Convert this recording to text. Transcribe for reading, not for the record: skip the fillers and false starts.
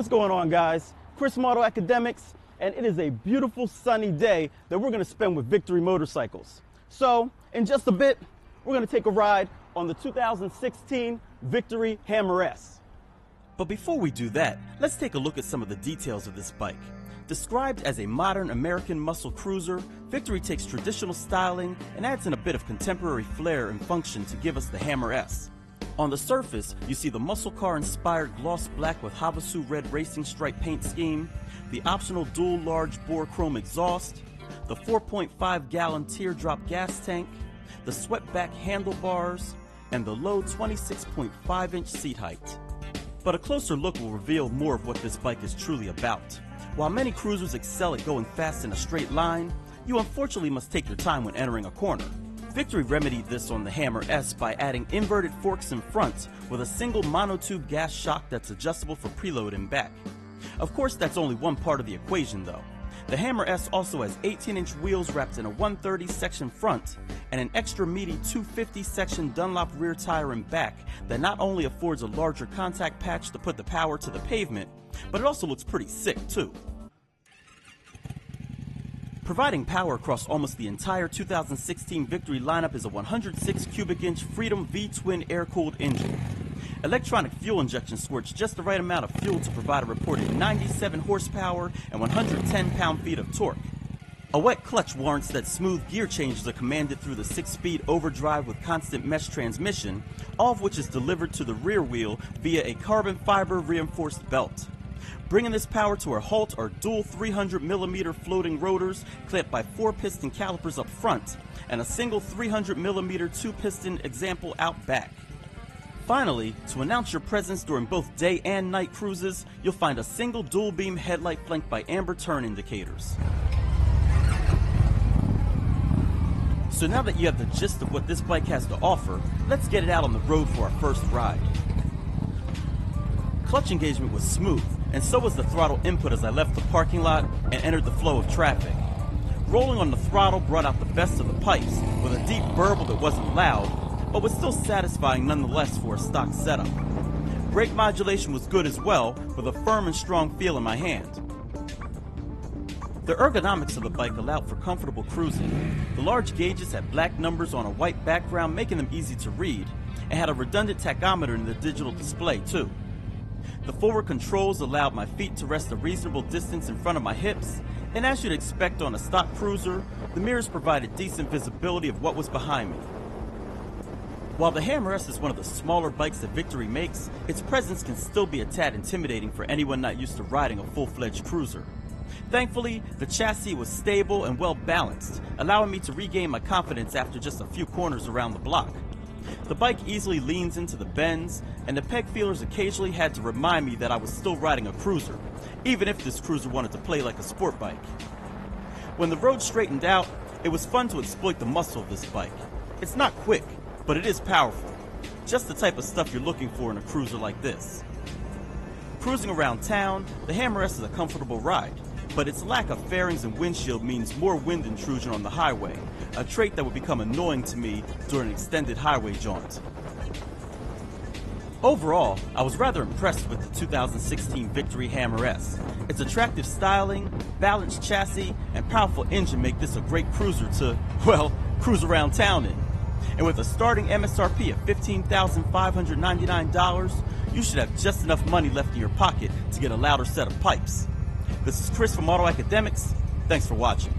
What's going on, guys? Chris from AutoAcademics, and it is a beautiful sunny day that we're going to spend with Victory Motorcycles. So, in just a bit, we're going to take a ride on the 2016 Victory Hammer S. But before we do that, let's take a look at some of the details of this bike. Described as a modern American muscle cruiser, Victory takes traditional styling and adds in a bit of contemporary flair and function to give us the Hammer S. On the surface, you see the muscle car-inspired gloss black with Havasu red racing stripe paint scheme, the optional dual large bore chrome exhaust, the 4.5-gallon teardrop gas tank, the swept-back handlebars, and the low 26.5-inch seat height. But a closer look will reveal more of what this bike is truly about. While many cruisers excel at going fast in a straight line, you unfortunately must take your time when entering a corner. Victory remedied this on the Hammer S by adding inverted forks in front with a single monotube gas shock that's adjustable for preload in back. Of course, that's only one part of the equation though. The Hammer S also has 18-inch wheels wrapped in a 130 section front and an extra meaty 250 section Dunlop rear tire in back that not only affords a larger contact patch to put the power to the pavement, but it also looks pretty sick too. Providing power across almost the entire 2016 Victory lineup is a 106 cubic inch Freedom V-twin air-cooled engine. Electronic fuel injection squirts just the right amount of fuel to provide a reported 97 horsepower and 110 pound-feet of torque. A wet clutch warrants that smooth gear changes are commanded through the 6-speed overdrive with constant mesh transmission, all of which is delivered to the rear wheel via a carbon fiber reinforced belt. Bringing this power to a halt are dual 300mm floating rotors clamped by 4-piston calipers up front and a single 300mm 2-piston example out back. Finally, to announce your presence during both day and night cruises, you'll find a single dual beam headlight flanked by amber turn indicators. So now that you have the gist of what this bike has to offer, let's get it out on the road for our first ride. Clutch engagement was smooth, and so was the throttle input as I left the parking lot and entered the flow of traffic. Rolling on the throttle brought out the best of the pipes, with a deep burble that wasn't loud, but was still satisfying nonetheless for a stock setup. Brake modulation was good as well, with a firm and strong feel in my hand. The ergonomics of the bike allowed for comfortable cruising. The large gauges had black numbers on a white background, making them easy to read, and had a redundant tachometer in the digital display too. The forward controls allowed my feet to rest a reasonable distance in front of my hips, and as you'd expect on a stock cruiser, the mirrors provided decent visibility of what was behind me. While the Hammer S is one of the smaller bikes that Victory makes, its presence can still be a tad intimidating for anyone not used to riding a full-fledged cruiser. Thankfully, the chassis was stable and well balanced, allowing me to regain my confidence after just a few corners around the block. The bike easily leans into the bends, and the peg feelers occasionally had to remind me that I was still riding a cruiser, even if this cruiser wanted to play like a sport bike. When the road straightened out, it was fun to exploit the muscle of this bike. It's not quick, but it is powerful. Just the type of stuff you're looking for in a cruiser like this. Cruising around town, the Hammer S is a comfortable ride, but its lack of fairings and windshield means more wind intrusion on the highway, a trait that would become annoying to me during an extended highway jaunt. Overall, I was rather impressed with the 2016 Victory Hammer S. Its attractive styling, balanced chassis, and powerful engine make this a great cruiser to, well, cruise around town in. And with a starting M.S.R.P. of $15,599, you should have just enough money left in your pocket to get a louder set of pipes. This is Chris from AutoAcademics. Thanks for watching.